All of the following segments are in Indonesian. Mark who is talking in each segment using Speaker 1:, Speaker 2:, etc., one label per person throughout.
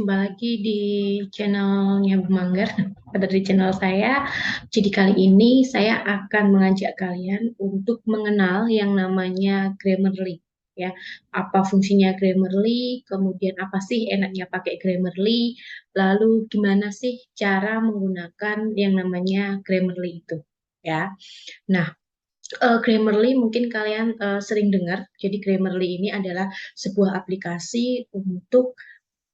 Speaker 1: jumpa lagi di channelnya Bu Manggar, pada di channel saya. Jadi kali ini saya akan mengajak kalian untuk mengenal yang namanya Grammarly. Ya, apa fungsinya Grammarly, kemudian apa sih enaknya pakai Grammarly, lalu gimana sih cara menggunakan yang namanya Grammarly itu. Ya, nah, Grammarly mungkin kalian sering dengar. Jadi Grammarly ini adalah sebuah aplikasi untuk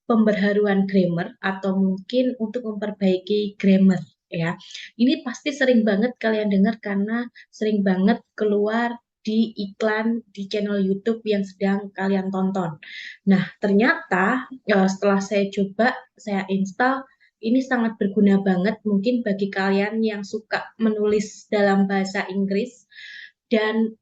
Speaker 1: pemberharuan grammar atau mungkin untuk memperbaiki grammar, ya. Ini pasti sering banget kalian dengar karena sering banget keluar di iklan di channel YouTube yang sedang kalian tonton. Nah, ternyata setelah saya coba, saya install, ini sangat berguna banget mungkin bagi kalian yang suka menulis dalam bahasa Inggris dan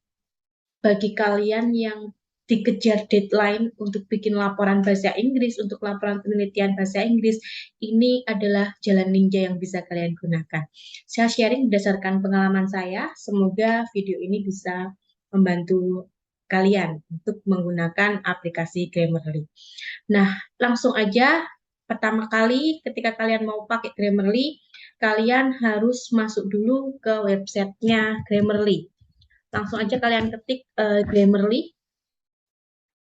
Speaker 1: bagi kalian yang dikejar deadline untuk bikin laporan bahasa Inggris, untuk laporan penelitian bahasa Inggris, ini adalah jalan ninja yang bisa kalian gunakan. Saya sharing berdasarkan pengalaman saya, semoga video ini bisa membantu kalian untuk menggunakan aplikasi Grammarly. Nah, langsung aja, pertama kali ketika kalian mau pakai Grammarly, kalian harus masuk dulu ke websitenya Grammarly. Langsung aja kalian ketik Grammarly,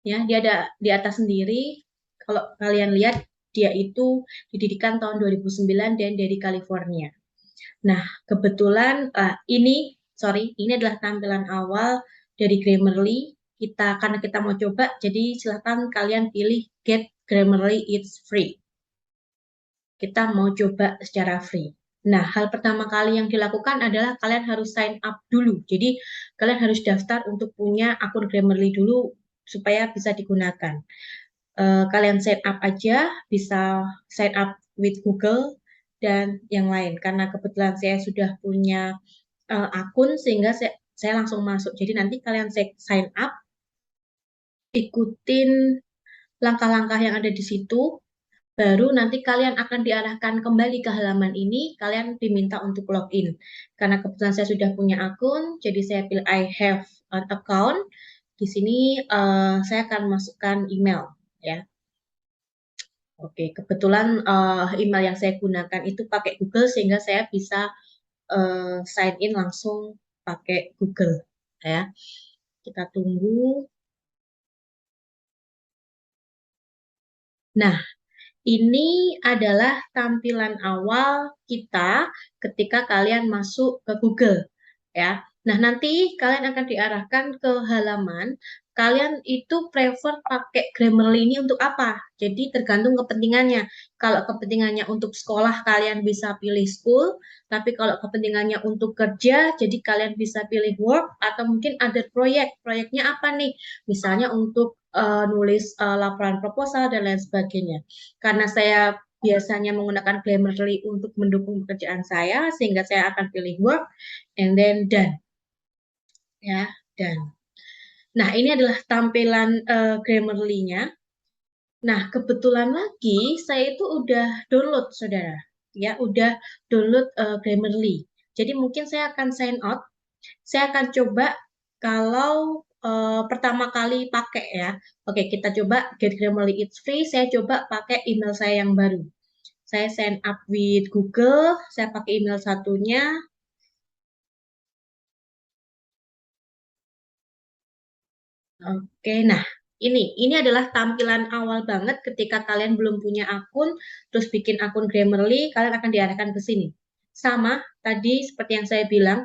Speaker 1: ya, dia ada di atas sendiri. Kalau kalian lihat, dia itu didirikan tahun 2009 dan dari California. Nah, kebetulan ini adalah tampilan awal dari Grammarly. Karena kita mau coba, jadi silakan kalian pilih Get Grammarly, it's free. Kita mau coba secara free. Nah, hal pertama kali yang dilakukan adalah kalian harus sign up dulu. Jadi, kalian harus daftar untuk punya akun Grammarly dulu supaya bisa digunakan. Kalian sign up aja, bisa sign up with Google dan yang lain. Karena kebetulan saya sudah punya akun, sehingga saya langsung masuk. Jadi, nanti kalian sign up, ikutin langkah-langkah yang ada di situ. Baru nanti kalian akan diarahkan kembali ke halaman ini, kalian diminta untuk login. Karena kebetulan saya sudah punya akun, jadi saya pilih I have an account. Di sini saya akan masukkan email, ya. Oke, kebetulan email yang saya gunakan itu pakai Google, sehingga saya bisa sign in langsung pakai Google, ya. Kita tunggu. Nah, ini adalah tampilan awal kita ketika kalian masuk ke Google, ya. Nah, nanti kalian akan diarahkan ke halaman. Kalian itu prefer pakai Grammarly ini untuk apa? Jadi tergantung kepentingannya. Kalau kepentingannya untuk sekolah, kalian bisa pilih school. Tapi kalau kepentingannya untuk kerja, jadi kalian bisa pilih work atau mungkin ada proyek. Proyeknya apa nih? Misalnya untuk nulis laporan proposal dan lain sebagainya. Karena saya biasanya menggunakan Grammarly untuk mendukung pekerjaan saya, sehingga saya akan pilih work and then done, ya, done. Nah, ini adalah tampilan Grammarly-nya. Nah, kebetulan lagi saya itu udah download, saudara, ya, udah download Grammarly. Jadi mungkin saya akan sign out. Saya akan coba kalau pertama kali pakai, ya. Oke, kita coba Get Grammarly It's Free. Saya coba pakai email saya yang baru. Saya sign up with Google, saya pakai email satunya. Oke, nah, ini adalah tampilan awal banget ketika kalian belum punya akun, terus bikin akun Grammarly, kalian akan diarahkan ke sini. Sama tadi seperti yang saya bilang,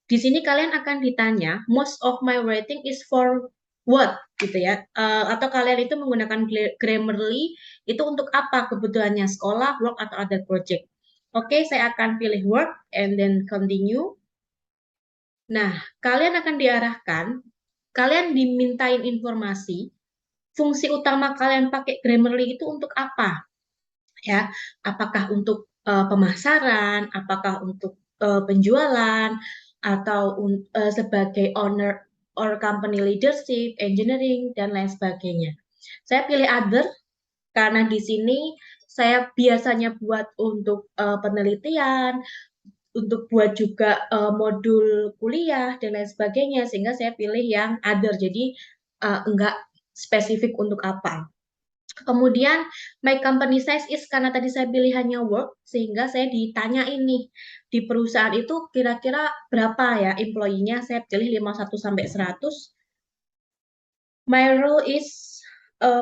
Speaker 1: di sini kalian akan ditanya, most of my writing is for what, gitu ya. Atau kalian itu menggunakan Grammarly itu untuk apa kebutuhannya, sekolah, work, atau other project. Oke, saya akan pilih work and then continue. Nah, kalian akan diarahkan, kalian dimintain informasi, fungsi utama kalian pakai Grammarly itu untuk apa? Ya, apakah untuk pemasaran, apakah untuk penjualan, atau sebagai owner or company leadership, engineering, dan lain sebagainya. Saya pilih other karena di sini saya biasanya buat untuk penelitian, untuk buat juga modul kuliah dan lain sebagainya, sehingga saya pilih yang other, jadi enggak spesifik untuk apa. Kemudian my company size is, karena tadi saya pilihannya work, sehingga saya ditanya ini di perusahaan itu kira-kira berapa ya employee-nya. Saya pilih 51 sampai 100. My role is,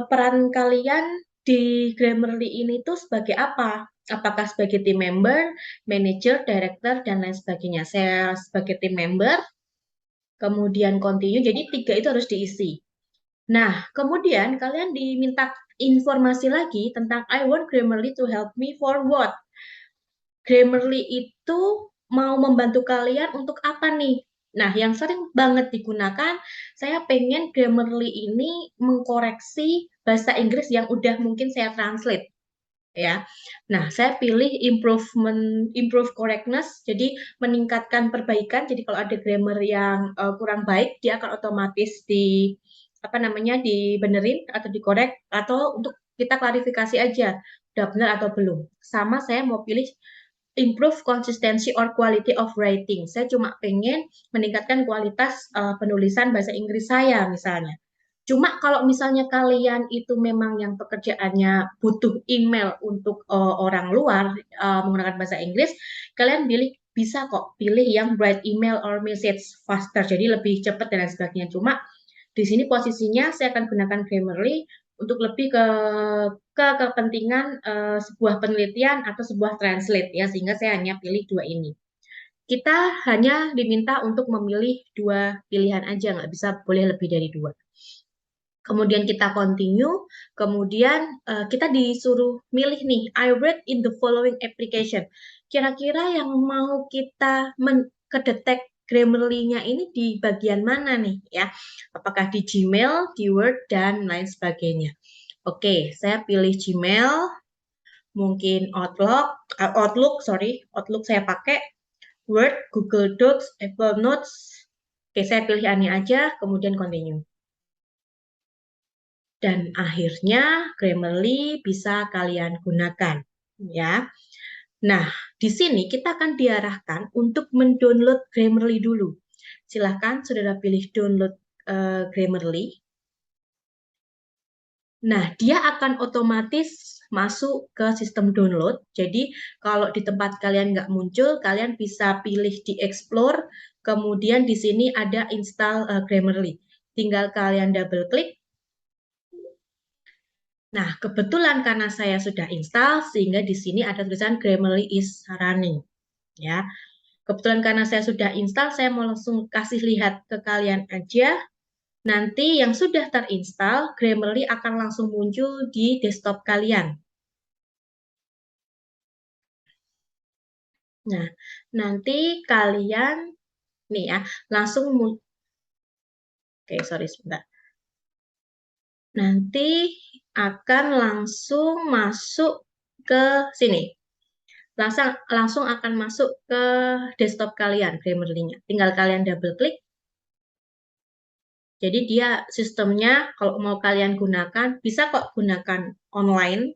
Speaker 1: peran kalian di Grammarly ini tuh sebagai apa? Apakah sebagai team member, manager, director, dan lain sebagainya. Saya sebagai team member, kemudian continue. Jadi tiga itu harus diisi. Nah, kemudian kalian diminta informasi lagi tentang I want Grammarly to help me for what? Grammarly itu mau membantu kalian untuk apa nih? Nah, yang sering banget digunakan, saya pengen Grammarly ini mengkoreksi bahasa Inggris yang udah mungkin saya translate, ya. Nah, saya pilih improve correctness, jadi meningkatkan perbaikan. Jadi kalau ada grammar yang kurang baik, dia akan otomatis di apa namanya dibenerin atau dikorek, atau untuk kita klarifikasi aja udah benar atau belum. Sama saya mau pilih improve consistency or quality of writing. Saya cuma pengen meningkatkan kualitas penulisan bahasa Inggris saya misalnya. Cuma kalau misalnya kalian itu memang yang pekerjaannya butuh email untuk orang luar menggunakan bahasa Inggris, kalian bisa kok pilih yang write email or message faster, jadi lebih cepat dan lain sebagainya. Cuma di sini posisinya saya akan gunakan Grammarly untuk lebih ke kepentingan sebuah penelitian atau sebuah translate ya, sehingga saya hanya pilih dua ini. Kita hanya diminta untuk memilih dua pilihan aja, nggak bisa boleh lebih dari dua. Kemudian kita continue, kemudian kita disuruh milih nih, I read in the following application. Kira-kira yang mau kita kedetek Grammarly-nya ini di bagian mana nih ya? Apakah di Gmail, di Word, dan lain sebagainya. Oke, saya pilih Gmail, mungkin Outlook saya pakai, Word, Google Docs, Apple Notes. Oke, saya pilih ini aja, kemudian continue. Dan akhirnya Grammarly bisa kalian gunakan, ya. Nah, di sini kita akan diarahkan untuk mendownload Grammarly dulu. Silahkan saudara pilih download Grammarly. Nah, dia akan otomatis masuk ke sistem download. Jadi, kalau di tempat kalian nggak muncul, kalian bisa pilih di explore, kemudian di sini ada install Grammarly. Tinggal kalian double klik. Nah, kebetulan karena saya sudah install, sehingga di sini ada tulisan Grammarly is running. Ya, kebetulan karena saya sudah install, saya mau langsung kasih lihat ke kalian aja. Nanti yang sudah terinstall, Grammarly akan langsung muncul di desktop kalian. Nah, nanti kalian nih ya, langsung Oke, sorry sebentar. Nanti akan langsung masuk ke sini. Langsung akan masuk ke desktop kalian, Grammarly-nya. Tinggal kalian double klik. Jadi dia sistemnya kalau mau kalian gunakan, bisa kok gunakan online.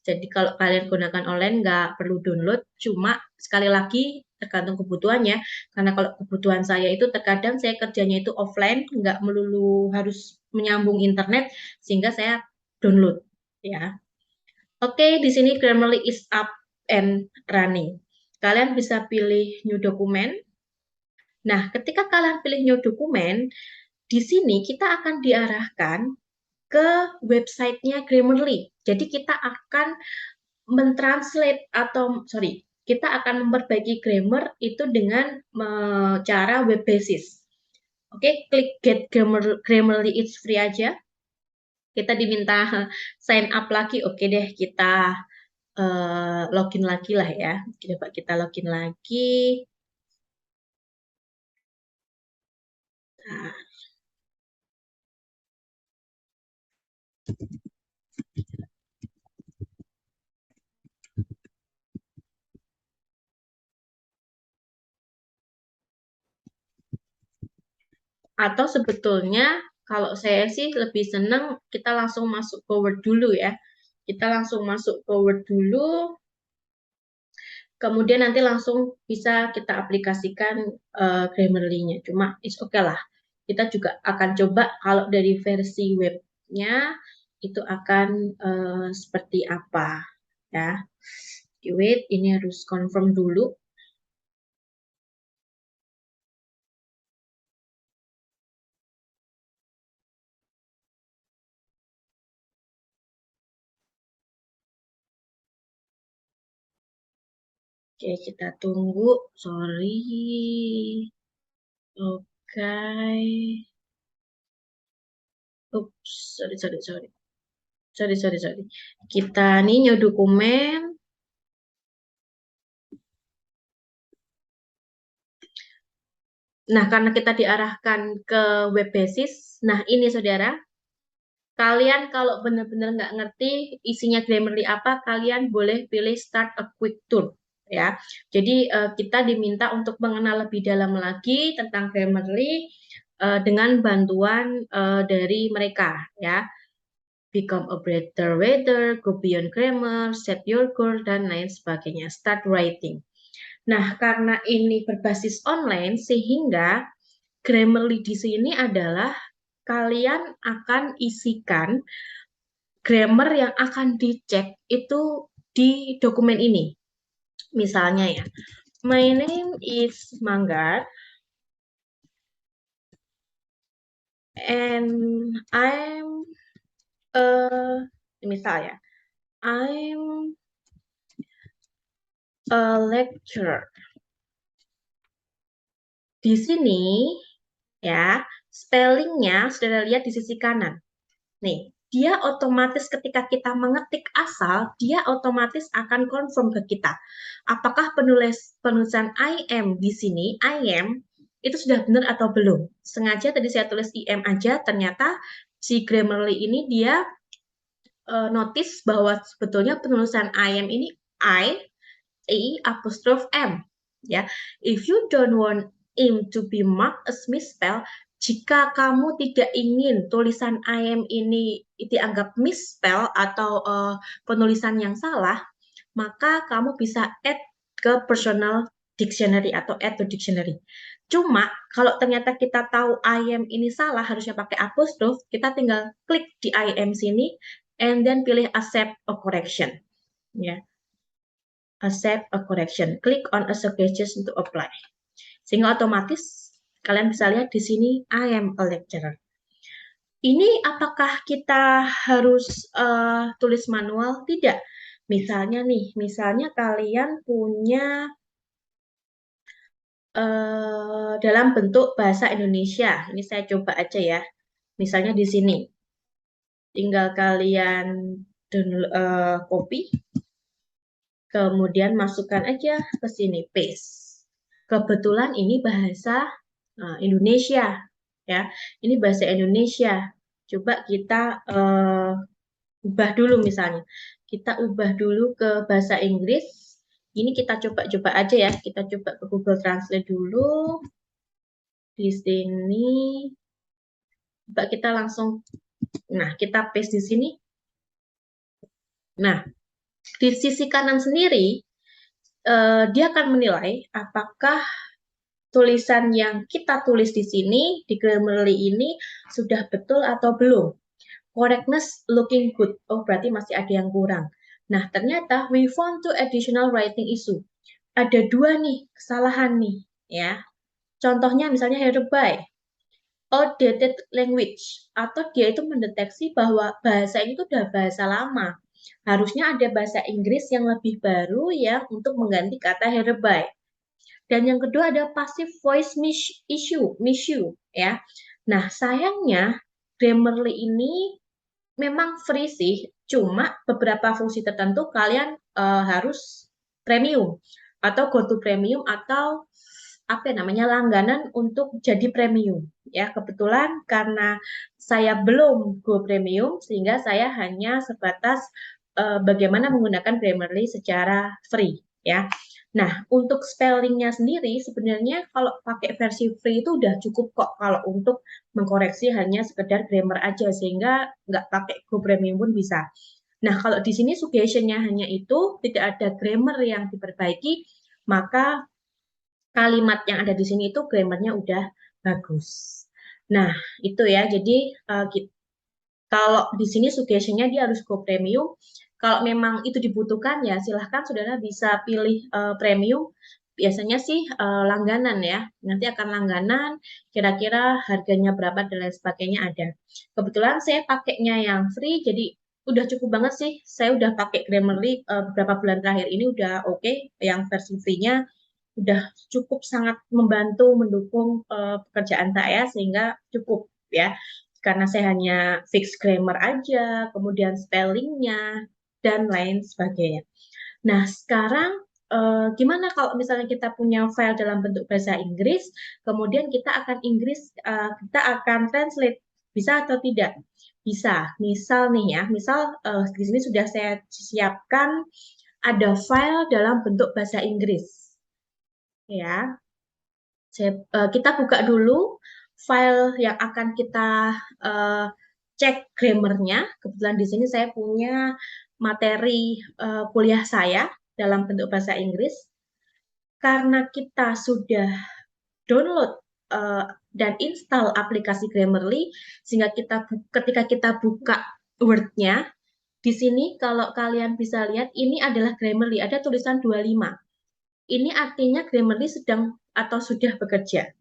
Speaker 1: Jadi kalau kalian gunakan online nggak perlu download, cuma sekali lagi tergantung kebutuhannya. Karena kalau kebutuhan saya itu terkadang saya kerjanya itu offline, nggak melulu harus menyambung internet, sehingga saya download. Ya, oke, di sini Grammarly is up and running. Kalian bisa pilih new document. Nah, ketika kalian pilih new document, di sini kita akan diarahkan ke websitenya Grammarly. Jadi kita akan mentranslate atau kita akan memperbaiki grammar itu dengan cara web basis. Oke, klik get Grammarly it's free aja. Kita diminta sign up lagi. Oke deh, kita login lagi lah ya. Coba kita login lagi. Nah, atau sebetulnya kalau saya sih lebih seneng kita langsung masuk ke Word dulu ya. Kita langsung masuk ke Word dulu, kemudian nanti langsung bisa kita aplikasikan Grammarly-nya. Cuma it's okay lah. Kita juga akan coba kalau dari versi webnya itu akan seperti apa ya. Wait, ini harus confirm dulu. Oke, kita tunggu. Sorry. Oke. Oops, sorry, sorry, sorry. Sorry, sorry, sorry. Kita nih new dokumen. Nah, karena kita diarahkan ke web basis, nah ini saudara, kalian kalau benar-benar nggak ngerti isinya Grammarly apa, kalian boleh pilih Start a Quick Tour ya. Jadi kita diminta untuk mengenal lebih dalam lagi tentang Grammarly dengan bantuan dari mereka ya. Become a better reader, go beyond grammar, set your goal, dan lain sebagainya. Start writing. Nah, karena ini berbasis online, sehingga Grammarly di sini adalah kalian akan isikan grammar yang akan dicek itu di dokumen ini. Misalnya ya, my name is Manggar and I'm a misalnya I'm a lecturer. Di sini ya, spellingnya sudah lihat di sisi kanan. Nih, dia otomatis ketika kita mengetik asal, dia otomatis akan confirm ke kita. Apakah penulisan I am di sini, I am, itu sudah benar atau belum. Sengaja tadi saya tulis IM aja, ternyata si Grammarly ini dia notice bahwa sebetulnya penulisan I am ini apostrophe M. Ya, if you don't want im to be marked as misspell, jika kamu tidak ingin tulisan I am ini dianggap misspell atau penulisan yang salah, maka kamu bisa add ke personal dictionary atau add to dictionary. Cuma kalau ternyata kita tahu I am ini salah, harusnya pakai apostrophe, kita tinggal klik di I am sini and then pilih accept a correction. Ya, accept a correction. Click on a suggestion to apply. Sehingga otomatis kalian bisa lihat di sini I am a lecturer. Ini apakah kita harus tulis manual? Tidak. Misalnya nih, misalnya kalian punya dalam bentuk bahasa Indonesia. Ini saya coba aja ya. Misalnya di sini. Tinggal kalian copy, kemudian masukkan aja ke sini, paste. Kebetulan ini bahasa Indonesia, ya. Ini bahasa Indonesia. Coba kita ubah dulu misalnya. Kita ubah dulu ke bahasa Inggris. Ini kita coba-coba aja ya. Kita coba ke Google Translate dulu. Di sini, coba kita langsung, nah kita paste di sini. Nah, di sisi kanan sendiri, dia akan menilai apakah tulisan yang kita tulis di sini, di Grammarly ini, sudah betul atau belum. Correctness looking good. Oh, berarti masih ada yang kurang. Nah, ternyata we found two additional writing issue. Ada dua nih kesalahan nih, ya. Contohnya misalnya hereby, outdated language, atau dia itu mendeteksi bahwa bahasa ini tuh udah bahasa lama. Harusnya ada bahasa Inggris yang lebih baru ya untuk mengganti kata hereby. Dan yang kedua ada passive voice issue ya. Nah, sayangnya Grammarly ini memang free sih, cuma beberapa fungsi tertentu kalian harus premium atau go to premium atau apa namanya langganan untuk jadi premium ya. Kebetulan karena saya belum go premium sehingga saya hanya sebatas bagaimana menggunakan Grammarly secara free ya. Nah, untuk spellingnya sendiri sebenarnya kalau pakai versi free itu udah cukup kok kalau untuk mengkoreksi hanya sekedar grammar aja sehingga nggak pakai Go Premium pun bisa. Nah, kalau di sini suggestion-nya hanya itu, tidak ada grammar yang diperbaiki, maka kalimat yang ada di sini itu grammarnya udah bagus. Nah, itu ya. Jadi Kalau di sini suggestion-nya dia harus go premium. Kalau memang itu dibutuhkan ya silahkan saudara bisa pilih premium. Biasanya sih langganan ya. Nanti akan langganan, kira-kira harganya berapa dan lain sebagainya ada. Kebetulan saya pakainya yang free, jadi udah cukup banget sih. Saya udah pakai Grammarly beberapa bulan terakhir ini udah oke. Yang versi free-nya udah cukup sangat membantu mendukung pekerjaan saya sehingga cukup ya karena saya hanya fix grammar aja, kemudian spellingnya, dan lain sebagainya. Nah, sekarang gimana kalau misalnya kita punya file dalam bentuk bahasa Inggris, kemudian kita akan translate, bisa atau tidak? Bisa. Misal nih ya, misal di sini sudah saya siapkan ada file dalam bentuk bahasa Inggris, ya. Kita buka dulu file yang akan kita uh, cek grammarnya. Kebetulan di sini saya punya materi kuliah saya dalam bentuk bahasa Inggris. Karena kita sudah download dan install aplikasi Grammarly, sehingga ketika kita buka Word-nya, di sini kalau kalian bisa lihat, ini adalah Grammarly, ada tulisan 25. Ini artinya Grammarly sedang atau sudah bekerja.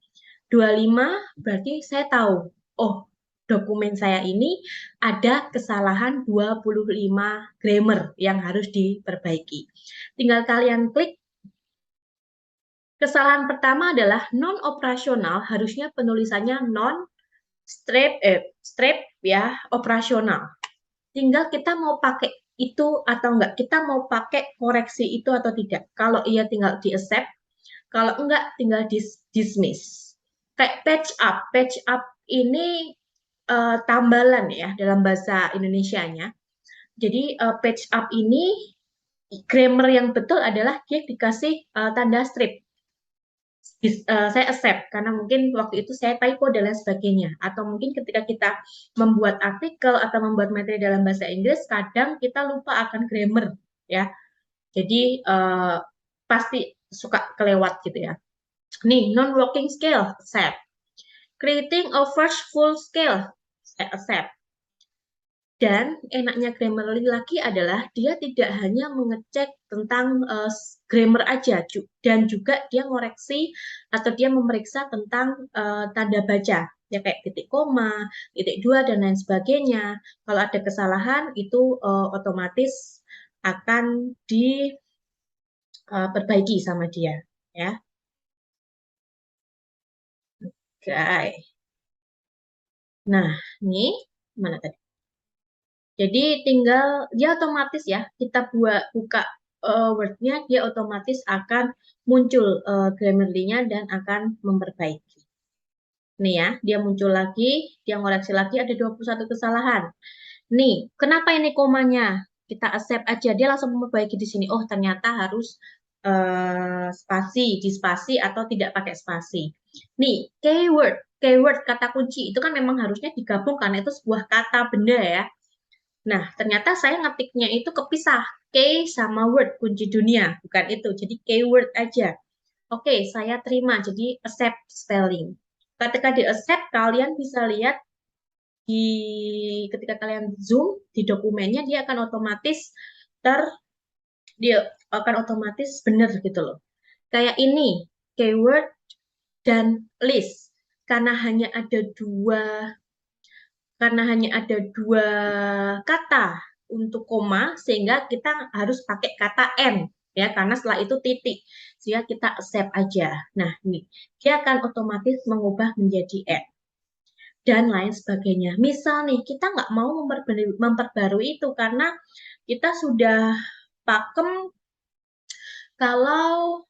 Speaker 1: 25 berarti saya tahu, oh dokumen saya ini ada kesalahan 25 grammar yang harus diperbaiki. Tinggal kalian klik. Kesalahan pertama adalah non-operasional, harusnya penulisannya strip ya, operasional. Tinggal kita mau pakai itu atau enggak, kita mau pakai koreksi itu atau tidak. Kalau iya tinggal di accept, kalau enggak tinggal dismiss. Kayak patch up ini tambalan ya dalam bahasa Indonesianya. Jadi patch up ini grammar yang betul adalah dia dikasih tanda strip. Saya accept karena mungkin waktu itu saya typo dan lain sebagainya, atau mungkin ketika kita membuat artikel atau membuat materi dalam bahasa Inggris kadang kita lupa akan grammar ya, jadi pasti suka kelewat gitu ya. Nih, non working scale accept, creating a first full scale saya accept. Dan enaknya Grammarly lagi adalah dia tidak hanya mengecek tentang grammar aja, dan juga dia ngoreksi atau dia memeriksa tentang tanda baca, ya kayak titik koma, titik dua, dan lain sebagainya. Kalau ada kesalahan itu otomatis akan diperbaiki sama dia, ya. Oke. Nah, ini mana tadi? Jadi tinggal dia otomatis ya, kita buka Word-nya, dia otomatis akan muncul Grammarly-nya dan akan memperbaiki. Nih ya, dia muncul lagi, dia ngoreksi lagi ada 21 kesalahan. Nih, kenapa ini komanya? Kita accept aja, dia langsung memperbaiki di sini. Oh, ternyata harus spasi, dispasi atau tidak pakai spasi. Nih, keyword kata kunci itu kan memang harusnya digabung karena itu sebuah kata benda ya. Nah, ternyata saya ngetiknya itu kepisah. Key sama word, kunci dunia. Bukan itu, jadi keyword aja. Oke, saya terima, jadi accept spelling. Ketika di accept, kalian bisa lihat di ketika kalian zoom di dokumennya, ter dia akan otomatis benar gitu loh. Kayak ini, keyword dan list. Karena hanya ada dua kata untuk koma, sehingga kita harus pakai kata N, ya, karena setelah itu titik, sehingga kita accept aja. Nah, ini dia akan otomatis mengubah menjadi N dan lain sebagainya. Misal nih, kita nggak mau memperbarui itu karena kita sudah pakem kalau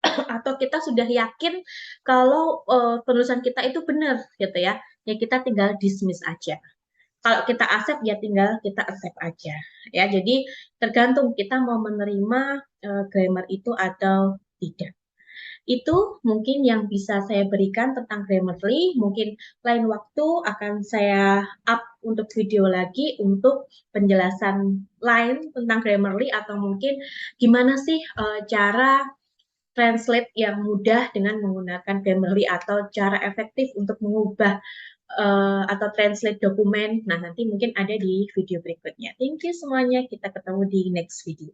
Speaker 1: atau kita sudah yakin kalau penulisan kita itu benar gitu ya. Ya kita tinggal dismiss aja. Kalau kita accept ya tinggal kita accept aja ya. Jadi tergantung kita mau menerima grammar itu atau tidak. Itu mungkin yang bisa saya berikan tentang Grammarly. Mungkin lain waktu akan saya up untuk video lagi untuk penjelasan lain tentang Grammarly, atau mungkin gimana sih cara translate yang mudah dengan menggunakan Grammarly, atau cara efektif untuk mengubah atau translate dokumen. Nah, nanti mungkin ada di video berikutnya. Thank you semuanya. Kita ketemu di next video.